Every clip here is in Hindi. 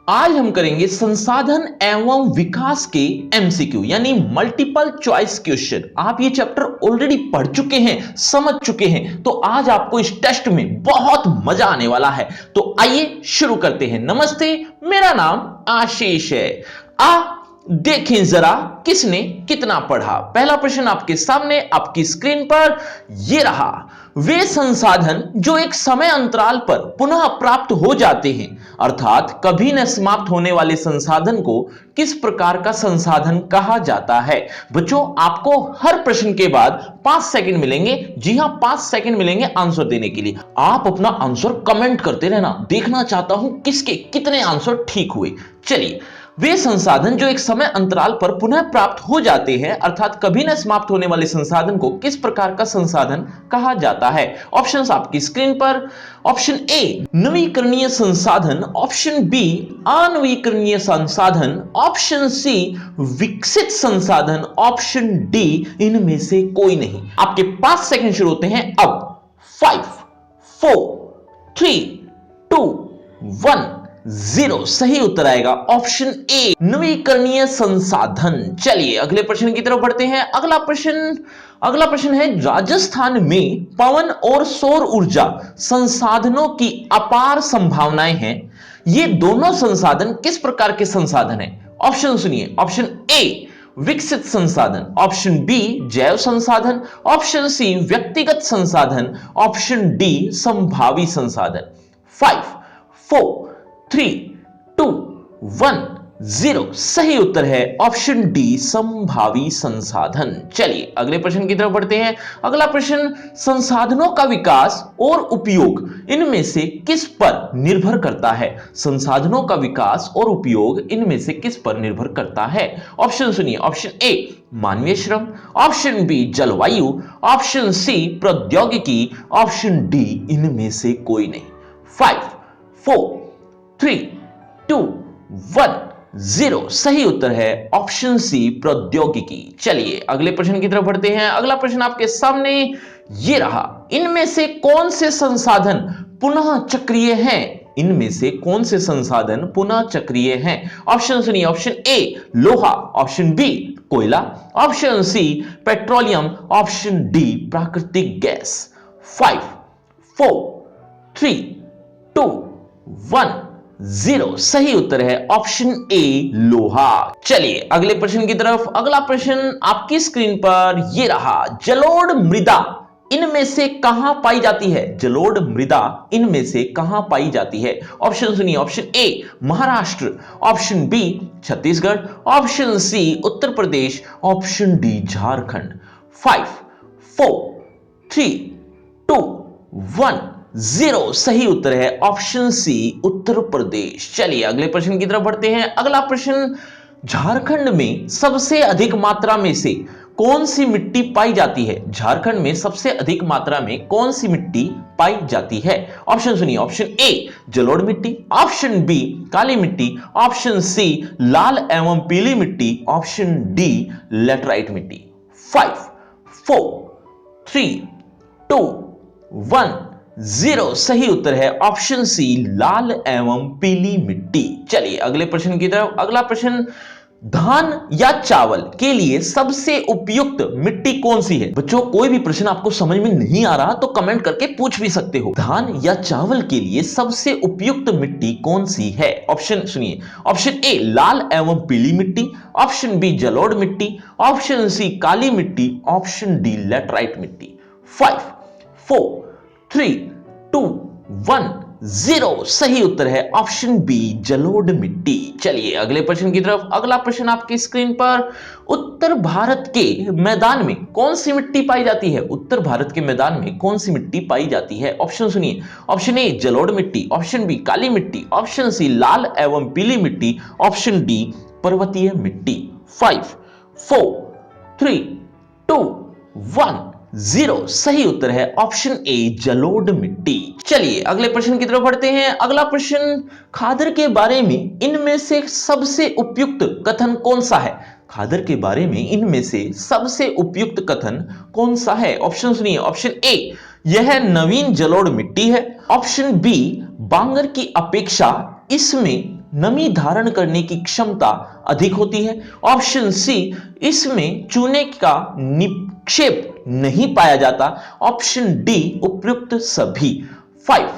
आज हम करेंगे संसाधन एवं विकास के एमसीक्यू यानी मल्टीपल चॉइस क्वेश्चन। आप ये चैप्टर ऑलरेडी पढ़ चुके हैं, समझ चुके हैं, तो आज आपको इस टेस्ट में बहुत मजा आने वाला है। तो आइए शुरू करते हैं। नमस्ते, मेरा नाम आशीष है। देखें जरा किसने कितना पढ़ा। पहला प्रश्न आपके सामने आपकी स्क्रीन पर यह रहा। वे संसाधन जो एक समय अंतराल पर पुनः प्राप्त हो जाते हैं, अर्थात कभी न समाप्त होने वाले संसाधन को किस प्रकार का संसाधन कहा जाता है। बच्चों, आपको हर प्रश्न के बाद 5 सेकंड मिलेंगे। जी हां, 5 सेकंड मिलेंगे आंसर देने के लिए। आप अपना आंसर कमेंट करते रहना, देखना चाहता हूं किसके कितने आंसर ठीक हुए। चलिए, वे संसाधन जो एक समय अंतराल पर पुनः प्राप्त हो जाते हैं, अर्थात कभी न समाप्त होने वाले संसाधन को किस प्रकार का संसाधन कहा जाता है। ऑप्शंस आपकी स्क्रीन पर। ऑप्शन ए नवीकरणीय संसाधन, ऑप्शन बी अनवीकरणीय संसाधन, ऑप्शन सी विकसित संसाधन, ऑप्शन डी इनमें से कोई नहीं। आपके 5 सेकंड शुरू होते हैं अब। 5 4 3 2 1 0। सही उत्तर आएगा ऑप्शन ए नवीकरणीय संसाधन। चलिए अगले प्रश्न की तरफ बढ़ते हैं। अगला प्रश्न है, राजस्थान में पवन और सौर ऊर्जा संसाधनों की अपार संभावनाएं हैं। ये दोनों संसाधन किस प्रकार के संसाधन हैं? ऑप्शन सुनिए। ऑप्शन ए विकसित संसाधन, ऑप्शन बी जैव संसाधन, ऑप्शन सी व्यक्तिगत संसाधन, ऑप्शन डी संभावी संसाधन। 5 4 3 2 1 0। सही उत्तर है ऑप्शन डी संभावी संसाधन। चलिए अगले प्रश्न की तरफ बढ़ते हैं। अगला प्रश्न, संसाधनों का विकास और उपयोग इनमें से किस पर निर्भर करता है? संसाधनों का विकास और उपयोग इनमें से किस पर निर्भर करता है? ऑप्शन सुनिए। ऑप्शन ए मानवीय श्रम, ऑप्शन बी जलवायु, ऑप्शन सी प्रौद्योगिकी, ऑप्शन डी इनमें से कोई नहीं। 5 4 3 2 1 0। सही उत्तर है ऑप्शन सी प्रौद्योगिकी। चलिए अगले प्रश्न की तरफ बढ़ते हैं। अगला प्रश्न आपके सामने ये रहा। इनमें से कौन से संसाधन पुनः चक्रीय हैं? इनमें से कौन से संसाधन पुनः चक्रीय हैं? ऑप्शन सुनिए। ऑप्शन ए लोहा, ऑप्शन बी कोयला, option C petroleum, option D प्राकृतिक गैस। 5 4 3 2 1 0। सही उत्तर है ऑप्शन ए लोहा। चलिए अगले प्रश्न की तरफ। अगला प्रश्न आपकी स्क्रीन पर यह रहा। जलोढ़ मृदा इनमें से कहां पाई जाती है? जलोढ़ मृदा इनमें से कहां पाई जाती है? ऑप्शन सुनिए। Option A Maharashtra, option B Chhattisgarh, option C Uttar Pradesh, option D Jharkhand. 5 4 3 2 1 0। सही उत्तर है ऑप्शन सी उत्तर प्रदेश। चलिए अगले प्रश्न की तरफ बढ़ते हैं। अगला प्रश्न, झारखंड में सबसे अधिक मात्रा में से कौन सी मिट्टी पाई जाती है? झारखंड में सबसे अधिक मात्रा में कौन सी मिट्टी पाई जाती है? ऑप्शन सुनिए। ऑप्शन ए जलोढ़ मिट्टी, ऑप्शन बी काली मिट्टी, ऑप्शन सी लाल एवं पीली मिट्टी, ऑप्शन डी लेटराइट मिट्टी। 5 4 3 2 1 0। सही उत्तर है ऑप्शन सी लाल एवं पीली मिट्टी। चलिए अगले प्रश्न की तरफ। अगला प्रश्न, धान या चावल के लिए सबसे उपयुक्त मिट्टी कौन सी है? बच्चों, कोई भी प्रश्न आपको समझ में नहीं आ रहा तो कमेंट करके पूछ भी सकते हो। धान या चावल के लिए सबसे उपयुक्त मिट्टी कौन सी है? ऑप्शन सुनिए। ऑप्शन ए लाल एवं पीली मिट्टी, ऑप्शन बी जलोढ़ मिट्टी, ऑप्शन सी काली मिट्टी, ऑप्शन डी लेटराइट मिट्टी। 5 4 3 2 1 0। सही उत्तर है ऑप्शन बी जलोढ़ मिट्टी। चलिए अगले प्रश्न की तरफ। अगला प्रश्न आपकी स्क्रीन पर, उत्तर भारत के मैदान में कौन सी मिट्टी पाई जाती है? उत्तर भारत के मैदान में कौन सी मिट्टी पाई जाती है? ऑप्शन सुनिए। ऑप्शन ए जलोढ़ मिट्टी, ऑप्शन बी काली मिट्टी, ऑप्शन सी लाल एवं पीली मिट्टी, ऑप्शन डी पर्वतीय मिट्टी। 5 4 3 2 1 0। सही उत्तर है ऑप्शन ए जलोढ़ मिट्टी। चलिए अगले प्रश्न की तरफ बढ़ते हैं। अगला प्रश्न, खादर के बारे में इनमें से सबसे उपयुक्त कथन कौन सा है? खादर के बारे में इनमें से सबसे उपयुक्त कथन कौन सा है? ऑप्शन सुनिए। ऑप्शन ए यह नवीन जलोढ़ मिट्टी है, ऑप्शन बी बांगर की अपेक्षा इसमें नमी धारण करने की क्षमता अधिक होती है। ऑप्शन सी, इसमें चूने का निक्षेप नहीं पाया जाता। ऑप्शन डी, उपयुक्त सभी। 5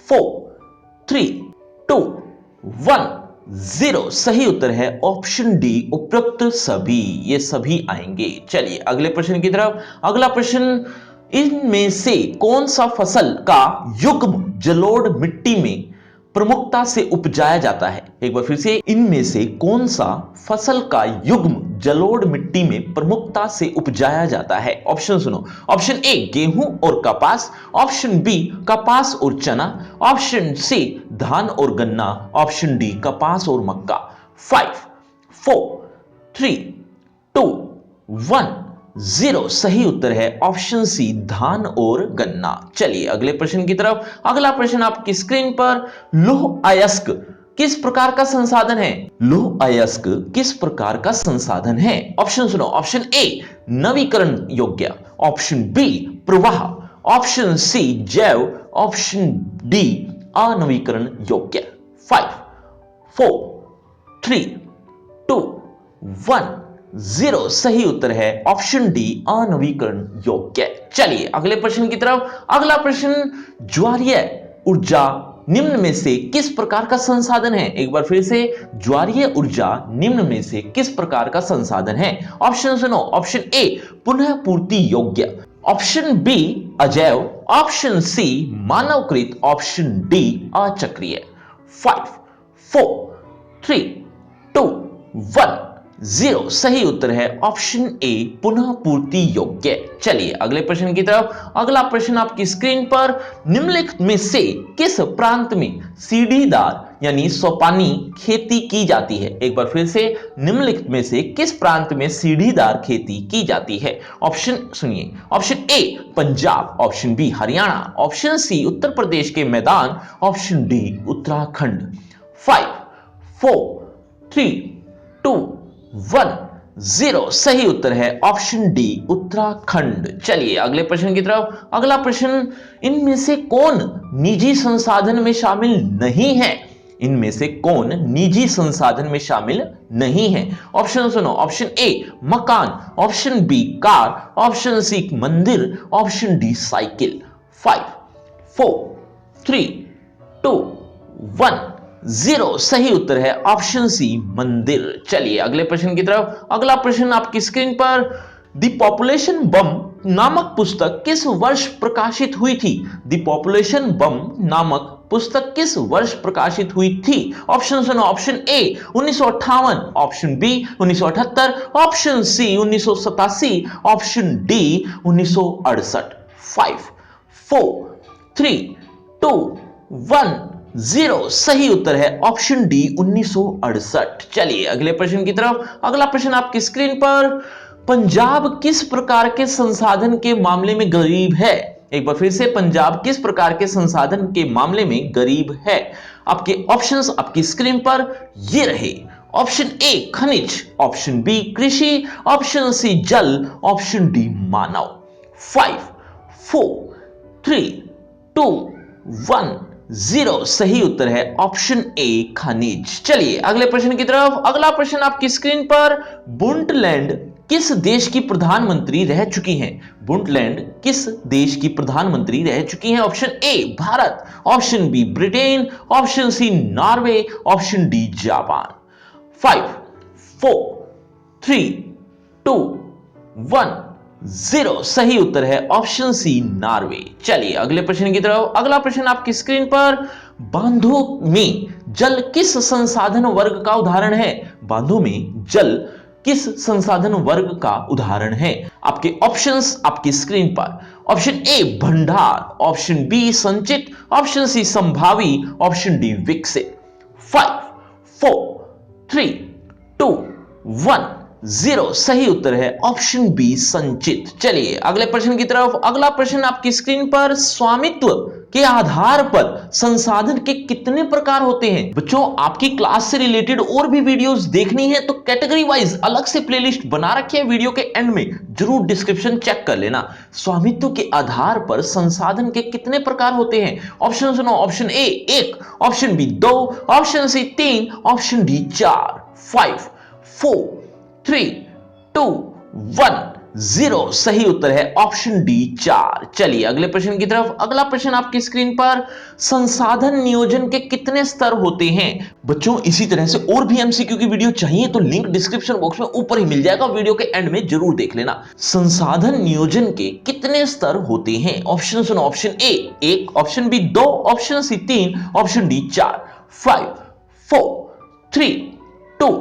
4 3 2 1 0 सही उत्तर है ऑप्शन डी, उपयुक्त सभी। ये सभी आएंगे। चलिए अगले प्रश्न की तरफ। अगला प्रश्न, इनमें से कौन सा फसल का युग्म जलोढ़ मिट्टी में प्रमुखता से उपजाया जाता है? एक बार फिर से, इनमें से कौन सा फसल का युग्म जलोढ़ मिट्टी में प्रमुखता से उपजाया जाता है? ऑप्शन सुनो। ऑप्शन ए, गेहूं और कपास। ऑप्शन बी, कपास और चना। ऑप्शन सी, धान और गन्ना। ऑप्शन डी, कपास और मक्का। 5 4 3 2 1 0 सही उत्तर है ऑप्शन सी, धान और गन्ना। चलिए अगले प्रश्न की तरफ। अगला प्रश्न आपकी स्क्रीन पर, लौह अयस्क किस प्रकार का संसाधन है? लौह अयस्क किस प्रकार का संसाधन है? ऑप्शन सुनो। ऑप्शन ए, नवीकरण योग्य। ऑप्शन बी, प्रवाह। ऑप्शन सी, जैव। ऑप्शन डी, अनवीकरण योग्य। 5 4 3 2 1 0 सही उत्तर है ऑप्शन डी, अनवीकरण योग्य। चलिए अगले प्रश्न की तरफ। अगला प्रश्न, ज्वारीय ऊर्जा निम्न में से किस प्रकार का संसाधन है? एक बार फिर से, ज्वारीय ऊर्जा निम्न में से किस प्रकार का संसाधन है? ऑप्शन सुनो। ऑप्शन ए, पुनः पूर्ति योग्य। ऑप्शन बी, अजैव। ऑप्शन सी, मानवकृत। ऑप्शन डी, अचक्रीय। 5 4 3 2 1 0 सही उत्तर है ऑप्शन ए, पुनः पूर्ति योग्य। चलिए अगले प्रश्न की तरफ। अगला प्रश्न आपकी स्क्रीन पर, निम्नलिखित में से किस प्रांत में सीढ़ीदार यानी सोपानी खेती की जाती है? एक बार फिर से, निम्नलिखित में से किस प्रांत में सीढ़ीदार खेती की जाती है? ऑप्शन सुनिए। Option A, Punjab. Option B, Haryana. Option C, Uttar Pradesh के मैदान। Option D, Uttarakhand. 5 4 3 2 1 0 सही उत्तर है ऑप्शन डी, उत्तराखंड। चलिए अगले प्रश्न की तरफ। अगला प्रश्न, इनमें से कौन निजी संसाधन में शामिल नहीं है? इनमें से कौन निजी संसाधन में शामिल नहीं है? ऑप्शन सुनो। ऑप्शन ए, मकान। Option B, car. Option C, मंदिर। Option D, cycle. 5 4 3 2 1 0 सही उत्तर है ऑप्शन सी, मंदिर। चलिए अगले प्रश्न की तरफ। अगला प्रश्न आपकी स्क्रीन पर, द पॉपुलेशन बम नामक पुस्तक किस वर्ष प्रकाशित हुई थी? द पॉपुलेशन बम नामक पुस्तक किस वर्ष प्रकाशित हुई थी? ऑप्शन सुनो। Option A, 1958। Option B, 1978। Option C, 1987। Option D, 1968। 5 4 3 2 1 0 सही उत्तर है ऑप्शन डी, 1968। चलिए अगले प्रश्न की तरफ। अगला प्रश्न आपकी स्क्रीन पर, पंजाब किस प्रकार के संसाधन के मामले में गरीब है? एक बार फिर से, पंजाब किस प्रकार के संसाधन के मामले में गरीब है? आपके ऑप्शंस आपकी स्क्रीन पर ये रहे। ऑप्शन ए, खनिज। ऑप्शन बी, कृषि। ऑप्शन सी, जल। ऑप्शन डी, मानव। 5 4 3 2 1 0 सही उत्तर है ऑप्शन ए, खनिज। चलिए अगले प्रश्न की तरफ। अगला प्रश्न आपकी स्क्रीन पर, बुंटलैंड किस देश की प्रधानमंत्री रह चुकी हैं? बुंटलैंड किस देश की प्रधानमंत्री रह चुकी हैं? Option A, Bharat. Option B, Britain. Option C, Norway. Option D, Japan. 5 4 3 2 1 0 सही उत्तर है ऑप्शन सी, नॉर्वे। चलिए अगले प्रश्न की तरफ। अगला प्रश्न आपकी स्क्रीन पर, बांधों में जल किस संसाधन वर्ग का उदाहरण है? बांधों में जल किस संसाधन वर्ग का उदाहरण है? आपके ऑप्शंस आपकी स्क्रीन पर। ऑप्शन ए, भंडार। ऑप्शन बी, संचित। ऑप्शन सी, संभावी। ऑप्शन डी, विकसित। 5 4 3 2 1 0 सही उत्तर है ऑप्शन बी संचित। चलिए अगले प्रश्न की तरफ। अगला प्रश्न आपकी स्क्रीन पर, स्वामित्व के आधार पर संसाधन के कितने प्रकार होते हैं? बच्चों आपकी क्लास से रिलेटेड और भी वीडियोस देखनी है तो कैटेगरी वाइज अलग से प्लेलिस्ट बना रखी है, वीडियो के एंड में जरूर डिस्क्रिप्शन चेक कर लेना। स्वामित्व के आधार पर संसाधन के कितने प्रकार होते हैं? ऑप्शन सुनो, option A 1, option B 2, option C 3, option D 4, 5, 4, 3, 2, 1, 0 सही उत्तर है ऑप्शन डी 4। चलिए अगले प्रश्न की तरफ। अगला प्रश्न आपकी स्क्रीन पर, संसाधन नियोजन के कितने स्तर होते हैं? बच्चों इसी तरह से और भी एमसीक्यू की वीडियो चाहिए तो लिंक डिस्क्रिप्शन बॉक्स में ऊपर ही मिल जाएगा, वीडियो के एंड में जरूर देख लेना। संसाधन नियोजन के कितने स्तर होते हैं? ऑप्शन सुनो, option A 1, option B 2, option C 3, option D 4, 5, 4, 3, 2,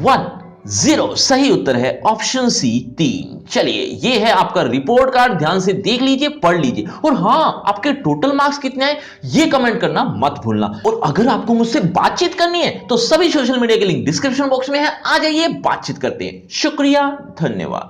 1, 0 सही उत्तर है ऑप्शन सी 3। चलिए ये है आपका रिपोर्ट कार्ड, ध्यान से देख लीजिए, पढ़ लीजिए, और हां आपके टोटल मार्क्स कितने आए ये कमेंट करना मत भूलना। और अगर आपको मुझसे बातचीत करनी है तो सभी सोशल मीडिया के लिंक डिस्क्रिप्शन बॉक्स में है, आ जाइए बातचीत करते हैं। शुक्रिया, धन्यवाद।